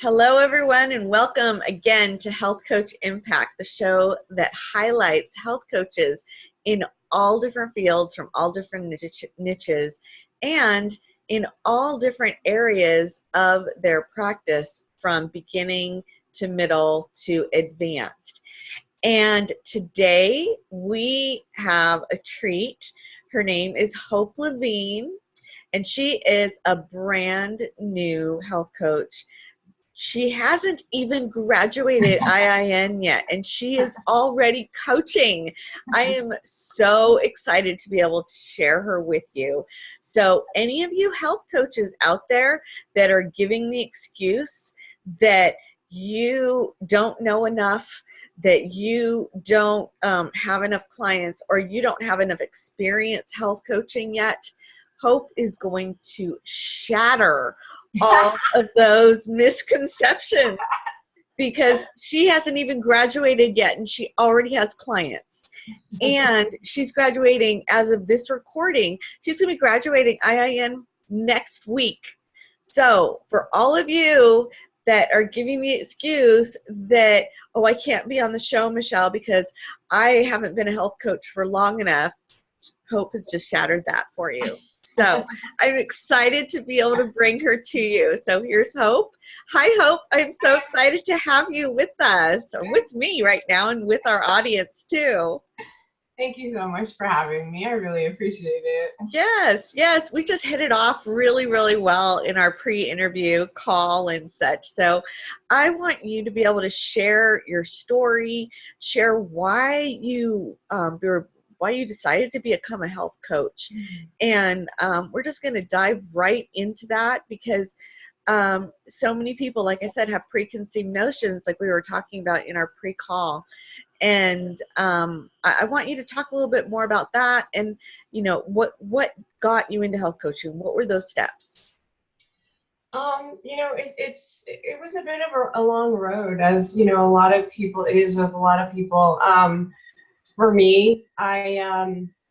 Hello, everyone, and welcome again to Health Coach Impact, the show that highlights health coaches in all different fields from all different niches and in all different areas of their practice from beginning to middle to advanced. And today we have a treat. Her name is Hope Lavigne, and she is a brand new health coach. She hasn't even graduated IIN yet, and she is already coaching. I am so excited to be able to share her with you. So any of you health coaches out there that are giving the excuse that you don't know enough, that you don't have enough clients, or you don't have enough experience health coaching yet, Hope is going to shatter all of those misconceptions because she hasn't even graduated yet and she already has clients. And she's graduating as of this recording. She's going to be graduating IIN next week. So for all of you that are giving the excuse that, oh, I can't be on the show, Michelle, because I haven't been a health coach for long enough, Hope has just shattered that for you. So I'm excited to be able to bring her to you. So here's Hope. Hi, Hope. I'm so excited to have you with us, or with me right now, and with our audience too. Thank you so much for having me. I really appreciate it. Yes. We just hit it off really, really well in our pre-interview call and such. So I want you to be able to share your story, share why you decided to become a health coach. And we're just going to dive right into that because so many people, like I said, have preconceived notions like we were talking about in our pre-call. And I want you to talk a little bit more about that and, you know, what got you into health coaching? What were those steps? It was a bit of a long road, as, you know, a lot of people, it is with a lot of people. For me, I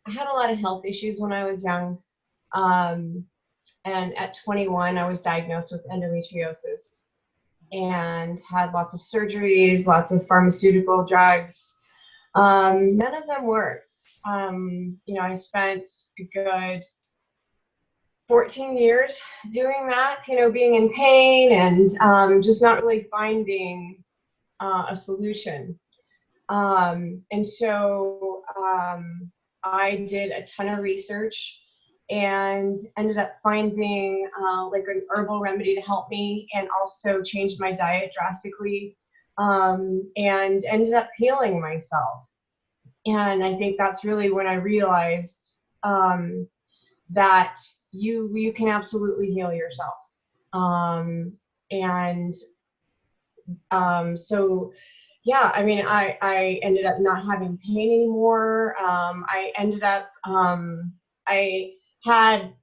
had a lot of health issues when I was young. And at 21, I was diagnosed with endometriosis and had lots of surgeries, lots of pharmaceutical drugs. None of them worked. I spent a good 14 years doing that, being in pain and just not really finding a solution. And so I did a ton of research and ended up finding like an herbal remedy to help me, and also changed my diet drastically, and ended up healing myself. And I think that's really when I realized that you can absolutely heal yourself. So yeah, I mean, I ended up not having pain anymore. I ended up, I had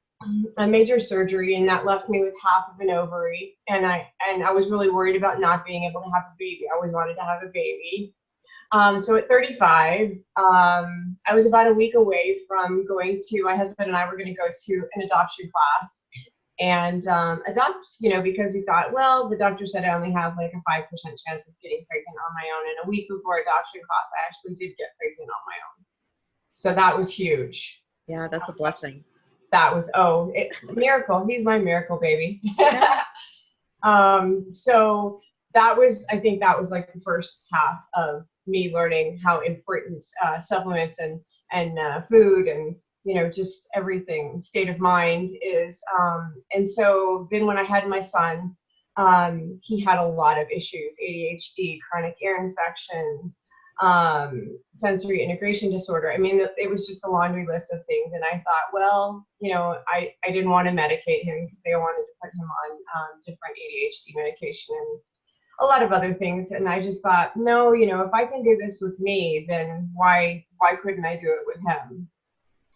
a major surgery, and that left me with half of an ovary. And I was really worried about not being able to have a baby. I always wanted to have a baby. So at 35, I was about a week away from going to, my husband and I were going to go to an adoption class and adopt, because we thought, well, the doctor said I only have like a 5% chance of getting pregnant on my own. And a week before adoption class, I actually did get pregnant on my own. So that was huge. Yeah, that's a blessing. That was, miracle. He's my miracle baby. So I think that was like the first half of me learning how important supplements and food and, just everything, state of mind is. And so then when I had my son, he had a lot of issues: ADHD, chronic ear infections, sensory integration disorder. I mean, it was just a laundry list of things. And I thought, well, I didn't want to medicate him because they wanted to put him on different ADHD medication and a lot of other things. And I just thought, no, if I can do this with me, then why couldn't I do it with him?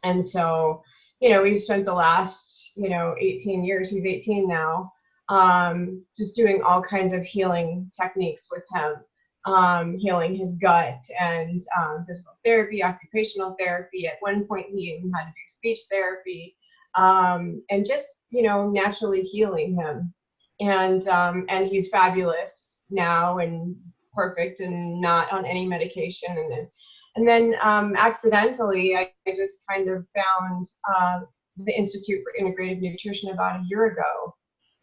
And so, we've spent the last, 18 years, he's 18 now, just doing all kinds of healing techniques with him, healing his gut and physical therapy, occupational therapy. At one point, he even had to do speech therapy, and just, naturally healing him. and he's fabulous now and perfect and not on any medication. And then accidentally, I just kind of found the Institute for Integrative Nutrition about a year ago,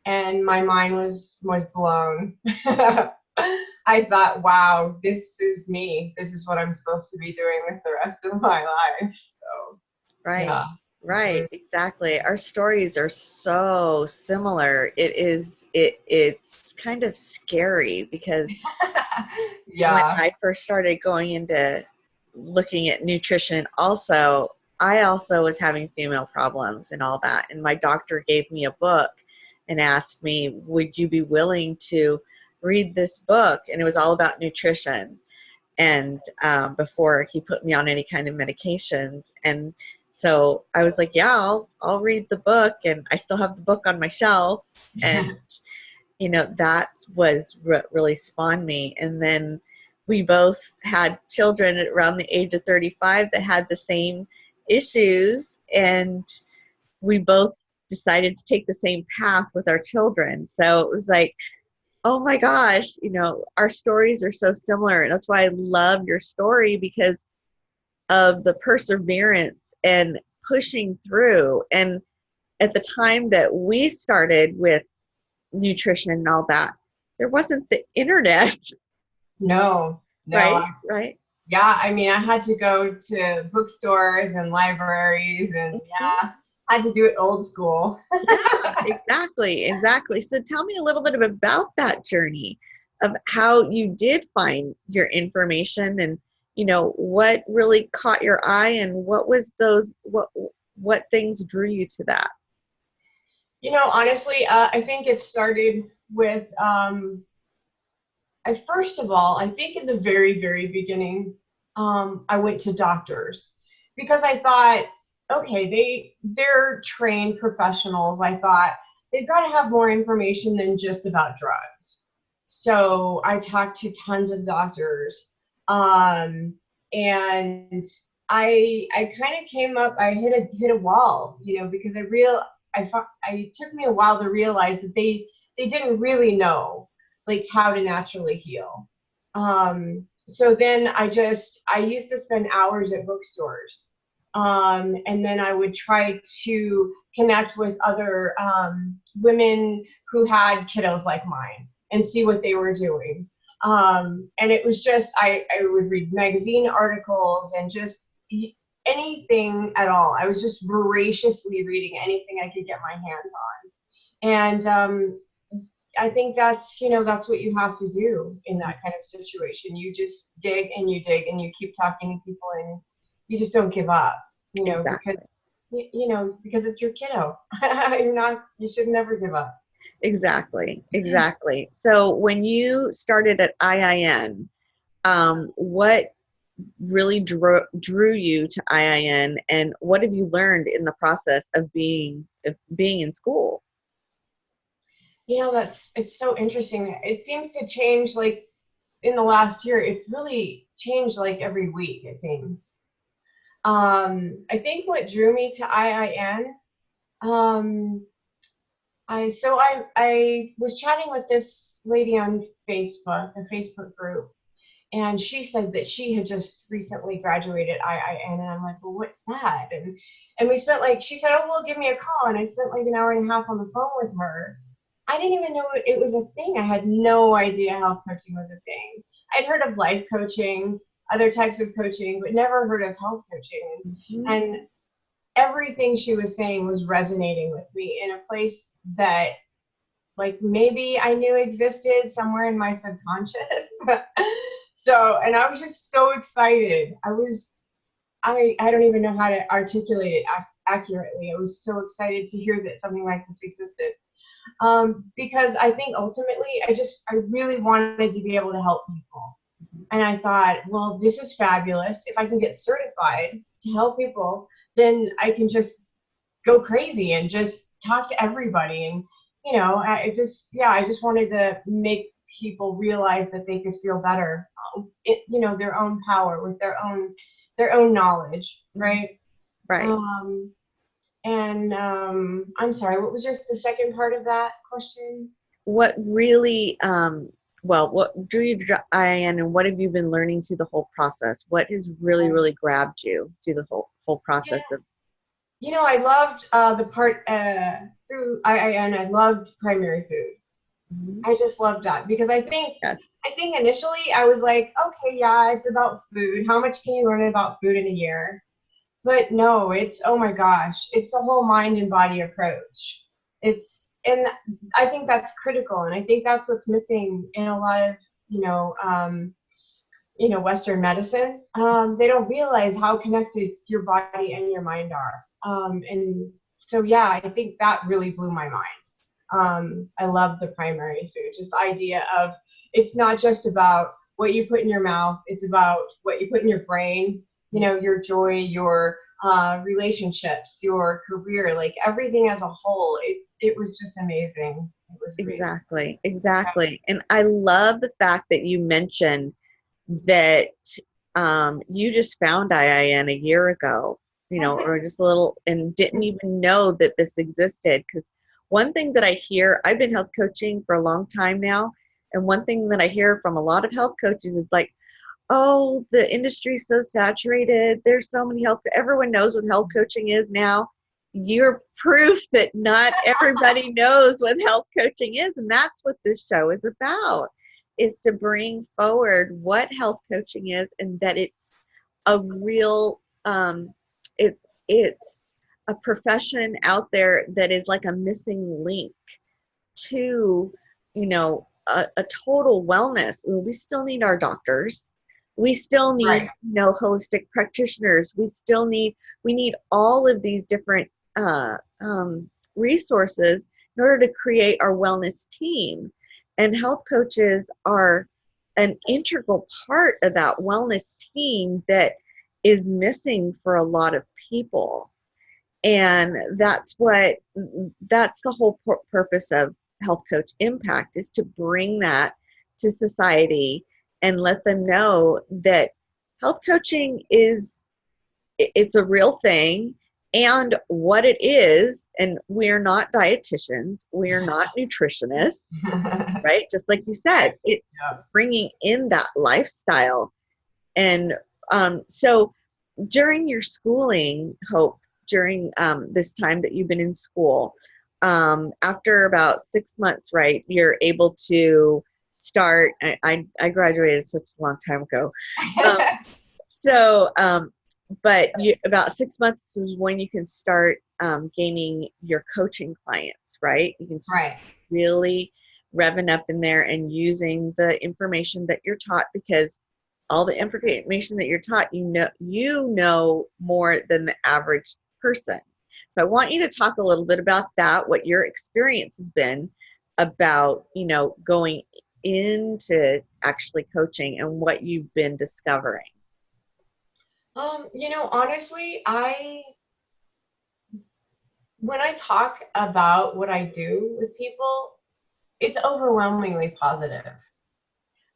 and my mind was blown. I thought, wow, this is me. This is what I'm supposed to be doing with the rest of my life. So, Right. yeah. Right. Exactly. Our stories are so similar. It's kind of scary because when Yeah. I first started going into looking at nutrition, I also was having female problems and all that. And my doctor gave me a book and asked me, would you be willing to read this book? And it was all about nutrition. And before he put me on any kind of medications. And so I was like, yeah, I'll read the book. And I still have the book on my shelf. And that was what really spawned me. And then we both had children at around the age of 35 that had the same issues, and we both decided to take the same path with our children. So it was like, oh my gosh, our stories are so similar. And that's why I love your story, because of the perseverance and pushing through. And at the time that we started with nutrition and all that, there wasn't the internet. No, no. Right, right. Yeah, I mean, I had to go to bookstores and libraries, and Mhm. yeah, I had to do it old school. Yeah, exactly. So tell me a little bit about that journey of how you did find your information, and what really caught your eye, and what things drew you to that. Honestly, I think it started with, first of all, I think in the very, very beginning, I went to doctors because I thought, okay, they're trained professionals. I thought they've got to have more information than just about drugs. So I talked to tons of doctors, and I kind of came up. I hit a wall, because it took me a while to realize that they didn't really know like how to naturally heal. So then I used to spend hours at bookstores. And then I would try to connect with other women who had kiddos like mine and see what they were doing. And it was just, I would read magazine articles and just anything at all. I was just voraciously reading anything I could get my hands on. And I think that's what you have to do in that kind of situation. You just dig and you dig and you keep talking to people and you just don't give up, because Exactly. because it's your kiddo. You should never give up. Exactly. So when you started at IIN, what really drew you to IIN, and what have you learned in the process of being in school? It's so interesting. It seems to change like in the last year. It's really changed like every week, it seems. I think what drew me to IIN, I was chatting with this lady on Facebook, a Facebook group, and she said that she had just recently graduated IIN, and I'm like, well, what's that? And we spent like, she said, oh, well, give me a call, and I spent like an hour and a half on the phone with her. I didn't even know it was a thing. I had no idea health coaching was a thing. I'd heard of life coaching, other types of coaching, but never heard of health coaching. Mhm. And everything she was saying was resonating with me in a place that like maybe I knew existed somewhere in my subconscious. So, and I was just so excited. I don't even know how to articulate it accurately. I was so excited to hear that something like this existed. Because I think ultimately I really wanted to be able to help people. And I thought, well, this is fabulous. If I can get certified to help people, then I can just go crazy and just talk to everybody. And, I just wanted to make people realize that they could feel better, their own power with their own knowledge. Right. Right. And I'm sorry, what was the second part of that question? what really, well, what drew you to IIN, and what have you been learning through the whole process? What has really, really grabbed you through the whole process of? I loved the part through IIN. I loved primary food. Mhm. I just loved that because Yes, I think initially I was like, okay, yeah, it's about food. How much can you learn about food in a year? But no, it's, oh my gosh, it's a whole mind and body approach. And I think that's critical, and I think that's what's missing in a lot of you know um, Western medicine. They don't realize how connected your body and your mind are. And so, yeah, I think that really blew my mind. I love the primary food, just the idea of it's not just about what you put in your mouth, it's about what you put in your brain, your joy, your relationships, your career, like everything as a whole. It was just amazing. It was great. exactly, exactly. And I love the fact that you mentioned that you just found IIN a year ago, or just a little, and didn't even know that this existed. Because one thing that I hear, I've been health coaching for a long time now, and one thing that I hear from a lot of health coaches is like, oh, the industry's so saturated. There's so many everyone knows what health coaching is now. You're proof that not everybody knows what health coaching is. And that's what this show is about, is to bring forward what health coaching is, and that it's a real, it's a profession out there that is like a missing link to, a total wellness. We still need our doctors. We still need, Right. holistic practitioners. We need all of these different resources in order to create our wellness team. And health coaches are an integral part of that wellness team that is missing for a lot of people. And that's the whole purpose of Health Coach Impact, is to bring that to society and let them know that health coaching it's a real thing, and what it is. And we're not dietitians, we're not nutritionists, right? Just like you said, it's Yeah. bringing in that lifestyle. And so during your schooling, Hope, during this time that you've been in school, after about 6 months, right, you're able to start. I graduated such a long time ago. Um, so, but about 6 months is when you can start gaining your coaching clients, right? You can Right. really revving up in there and using the information that you're taught, because all the information that you're taught, you know more than the average person. So I want you to talk a little bit about that, what your experience has been about, going into actually coaching, and what you've been discovering. Honestly, when I talk about what I do with people, it's overwhelmingly positive.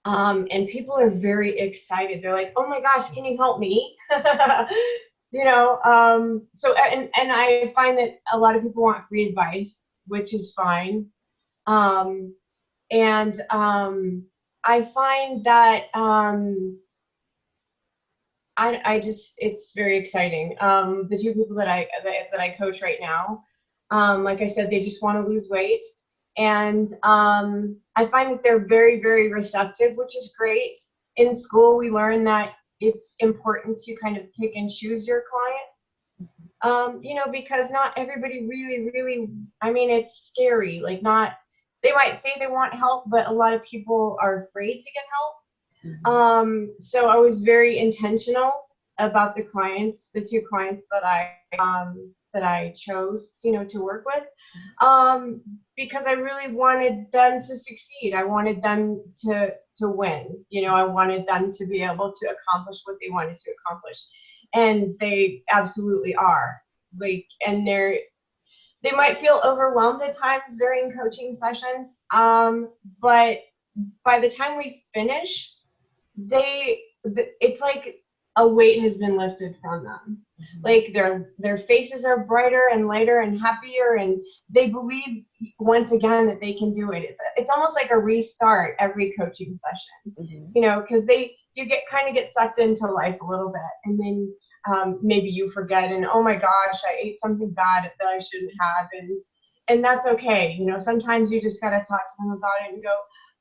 And people are very excited. They're like, "Oh my gosh, can you help me?" So and I find that a lot of people want free advice, which is fine. Um, and I find that I just, it's very exciting. The two people that I coach right now, like I said, they just want to lose weight, and I find that they're very, very receptive, which is great. In school, we learn that it's important to kind of pick and choose your clients, because not everybody really, really. I mean, it's scary. Like, not, they might say they want help, but a lot of people are afraid to get help. So I was very intentional about the two clients that I chose, to work with, because I really wanted them to succeed. I wanted them to win. I wanted them to be able to accomplish what they wanted to accomplish, and they absolutely are. Like, and they might feel overwhelmed at times during coaching sessions, but by the time we finish, it's like a weight has been lifted from them. Like their faces are brighter and lighter and happier, and they believe once again that they can do it. It's almost like a restart every coaching session, because you kind of get sucked into life a little bit, and then maybe you forget, and oh my gosh, I ate something bad that I shouldn't have, and that's okay. Sometimes you just gotta talk to them about it and go,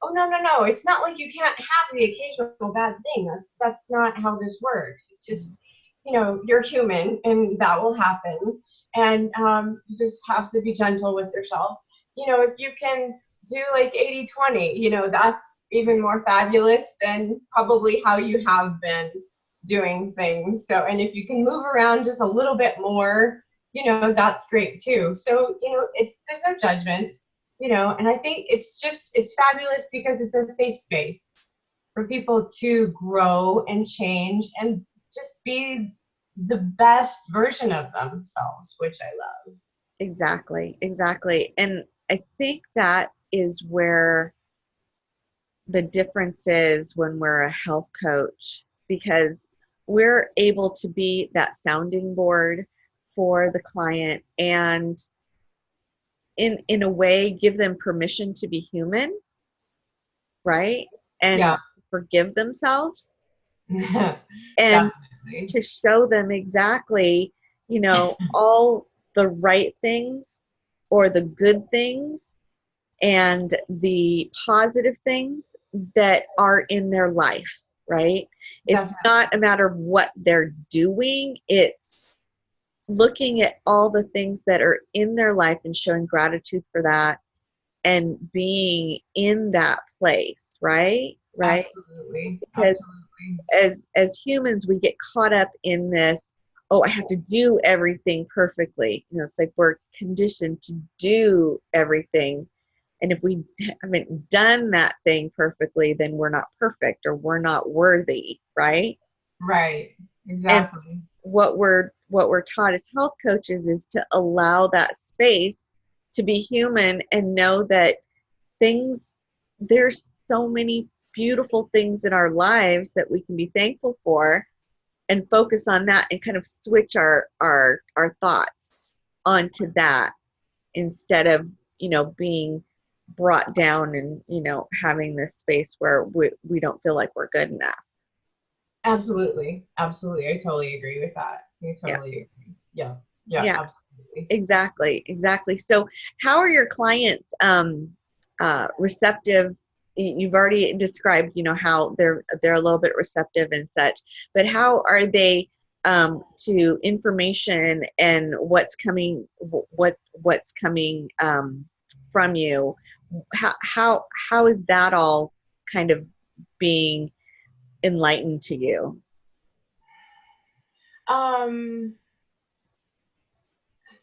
oh no, it's not like you can't have the occasional bad thing. That's not how this works. It's just you're human, and that will happen, and you just have to be gentle with yourself. If you can do like 80-20, that's even more fabulous than probably how you have been doing things. So, and if you can move around just a little bit more, that's great too. So, there's no judgment, and I think it's fabulous because it's a safe space for people to grow and change and just be the best version of themselves, which I love. Exactly. And I think that is where the difference is when we're a health coach, because we're able to be that sounding board for the client and in a way give them permission to be human, right? And forgive themselves and to show them exactly, all the right things or the good things and the positive things that are in their life, right? It's not a matter of what they're doing. It's looking at all the things that are in their life and showing gratitude for that and being in that place, right? Absolutely. Because as humans, we get caught up in this, oh, I have to do everything perfectly. It's like we're conditioned to do everything. And if we haven't done that thing perfectly, then we're not perfect or we're not worthy, right? Right. Exactly. And what we're taught as health coaches is to allow that space to be human and know that there's so many beautiful things in our lives that we can be thankful for and focus on that and kind of switch our thoughts onto that instead of, being brought down and, having this space where we don't feel like we're good enough. Absolutely. I totally agree with that. Agree. Yeah, absolutely. Exactly. So how are your clients receptive? You've already described, how they're a little bit receptive and such, but how are they to information and what's coming from you? How is that all kind of being enlightened to you?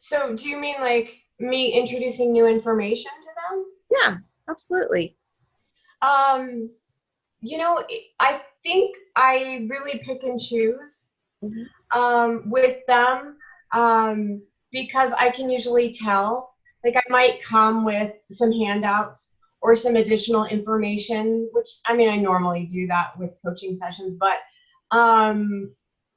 So do you mean like me introducing new information to them? Yeah, absolutely. I think I really pick and choose with them because I can usually tell. Like I might come with some handouts or some additional information, which I normally do that with coaching sessions, but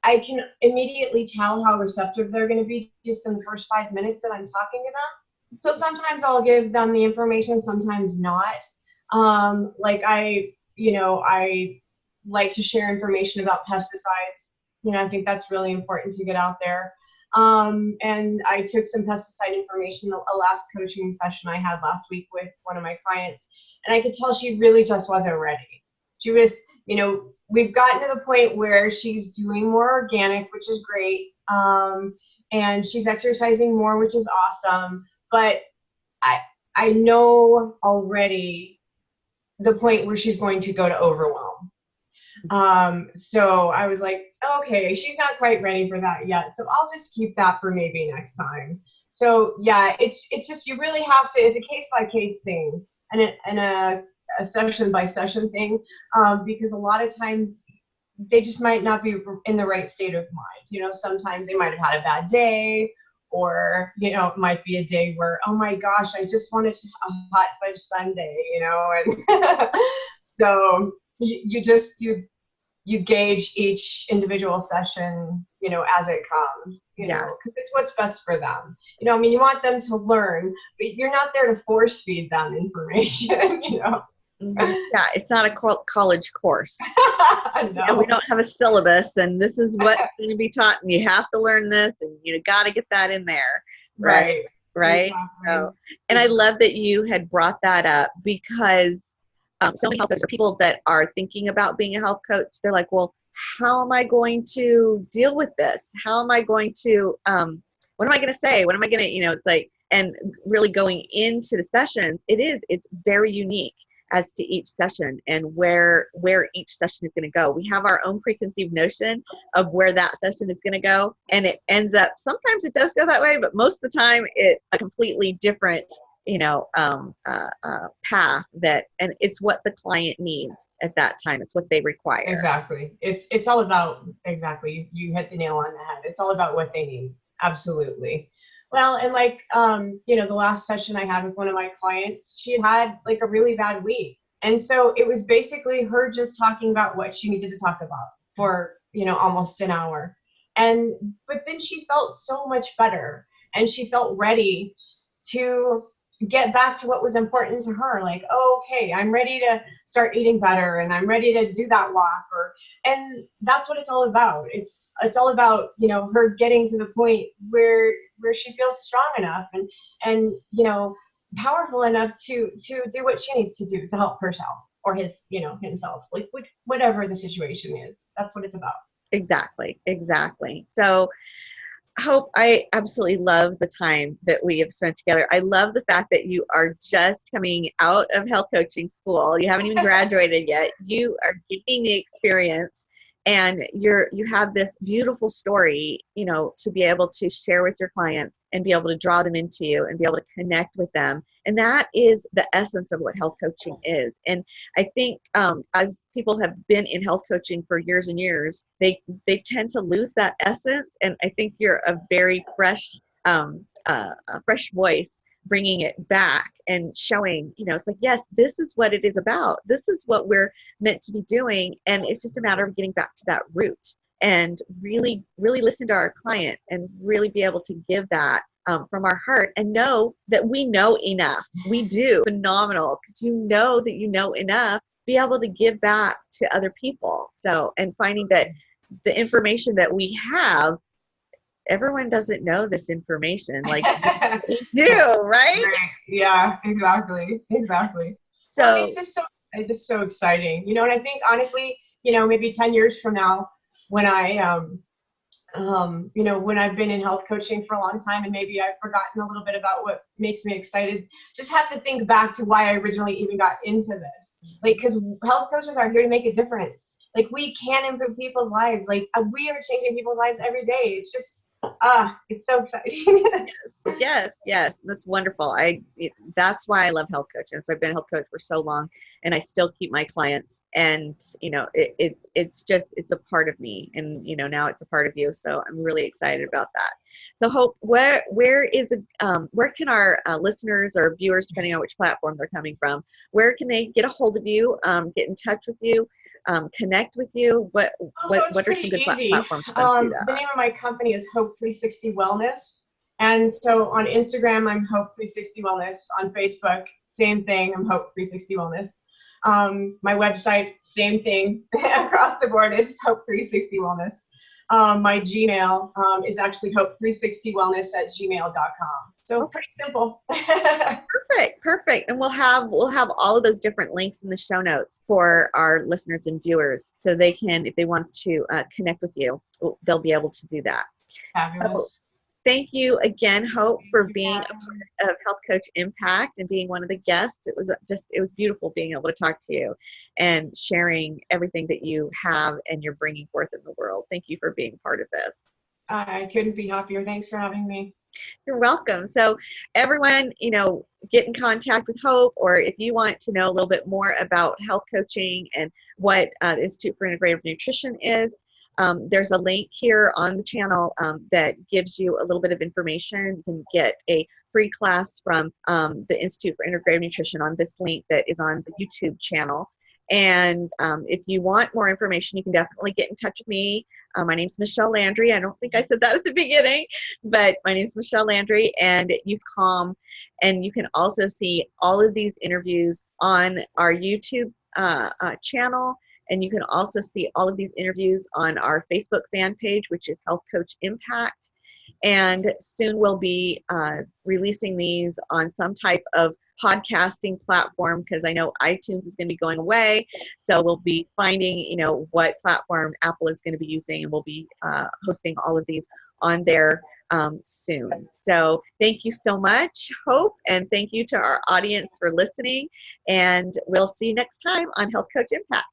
I can immediately tell how receptive they're going to be just in the first 5 minutes that I'm talking to them. So sometimes I'll give them the information, sometimes not. Like I like to share information about pesticides. I think that's really important to get out there. And I took some pesticide information the last coaching session I had last week with one of my clients, and I could tell she really just wasn't ready. She was, we've gotten to the point where she's doing more organic, which is great. And she's exercising more, which is awesome. But I know already the point where she's going to go to overwhelm. So I was like, okay, she's not quite ready for that yet. So I'll just keep that for maybe next time. So yeah, it's just, you really have to, it's a case by case thing and a session by session thing. Because a lot of times they just might not be in the right state of mind. Sometimes they might have had a bad day, or, it might be a day where, oh my gosh, I just wanted to have a hot fudge sundae, and so you you gauge each individual session, as it comes, Yeah. because it's what's best for them. I mean, you want them to learn, but you're not there to force feed them information, Yeah, it's not a college course. No. We don't have a syllabus, and this is what's going to be taught, and you have to learn this, and you got to get that in there, right? Right. Exactly. So, and I love that you had brought that up, because so many health coaches, or people that are thinking about being a health coach, they're like, well, how am I going to deal with this? How am I going to, what am I going to say? What am I going to, it's like, and really going into the sessions, it's very unique as to each session and where each session is going to go. We have our own preconceived notion of where that session is going to go, and it ends up, sometimes it does go that way, but most of the time it's a completely different path, and it's what the client needs at that time. It's what they require. Exactly. It's all about, exactly, you hit the nail on the head. It's all about what they need. Absolutely. Well, and like, the last session I had with one of my clients, she had like a really bad week. And so it was basically her just talking about what she needed to talk about for, almost an hour. But then she felt so much better, and she felt ready to get back to what was important to her. Like, oh, okay, I'm ready to start eating better, and I'm ready to do that walk, and that's what it's all about. It's all about, her getting to the point where she feels strong enough and powerful enough to do what she needs to do to help herself or himself, like whatever the situation is. That's what it's about. Exactly. So Hope, I absolutely love the time that we have spent together. I love the fact that you are just coming out of health coaching school. You haven't even graduated yet. You are getting the experience, and you have this beautiful story, to be able to share with your clients and be able to draw them into you and be able to connect with them. And that is the essence of what health coaching is. And I think as people have been in health coaching for years and years, they tend to lose that essence. And I think you're a very fresh voice, bringing it back and showing, it's like, yes, this is what it is about. This is what we're meant to be doing. And it's just a matter of getting back to that root and really, really listen to our client and really be able to give that from our heart, and know that we know enough. We do phenomenal, because that you know enough, be able to give back to other people. So, and finding that the information that we have, everyone doesn't know this information like we do, right? Yeah, exactly. So I mean, it's just so exciting, and I think honestly, maybe 10 years from now, when I when I've been in health coaching for a long time, and maybe I've forgotten a little bit about what makes me excited, just have to think back to why I originally even got into this. Like, because health coaches are here to make a difference. Like, we can improve people's lives. Like, we are changing people's lives every day. It's just, it's so exciting. Yes, that's wonderful. That's why I love health coaching. So I've been a health coach for so long, and I still keep my clients, and it's a part of me, and now it's a part of you. So I'm really excited about that. So Hope, where can our listeners or viewers, depending on which platform they're coming from, where can they get a hold of you, get in touch with you, connect with you? What are some good platforms for them to do that? The name of my company is Hope 360 Wellness. And so on Instagram, I'm Hope 360 Wellness. On Facebook, same thing, I'm Hope 360 Wellness. My website, same thing across the board, it's Hope 360 Wellness. My Gmail is actually hope360wellness@gmail.com. So pretty simple. Perfect. And we'll have all of those different links in the show notes for our listeners and viewers, so they can, if they want to connect with you, they'll be able to do that. Fabulous. So, thank you again, Hope, for being a part of Health Coach Impact and being one of the guests. It was beautiful being able to talk to you and sharing everything that you have and you're bringing forth in the world. Thank you for being part of this. I couldn't be happier. Thanks for having me. You're welcome. So everyone, get in contact with Hope, or if you want to know a little bit more about health coaching and what the Institute for Integrative Nutrition is, there's a link here on the channel that gives you a little bit of information. You can get a free class from the Institute for Integrative Nutrition on this link that is on the YouTube channel. And if you want more information, you can definitely get in touch with me. My name's Michelle Landry. I don't think I said that at the beginning, but my name's Michelle Landry, and you come and you can also see all of these interviews on our YouTube channel. And you can also see all of these interviews on our Facebook fan page, which is Health Coach Impact. And soon we'll be releasing these on some type of podcasting platform, because I know iTunes is going to be going away. So we'll be finding, what platform Apple is going to be using, and we'll be hosting all of these on there soon. So thank you so much, Hope, and thank you to our audience for listening. And we'll see you next time on Health Coach Impact.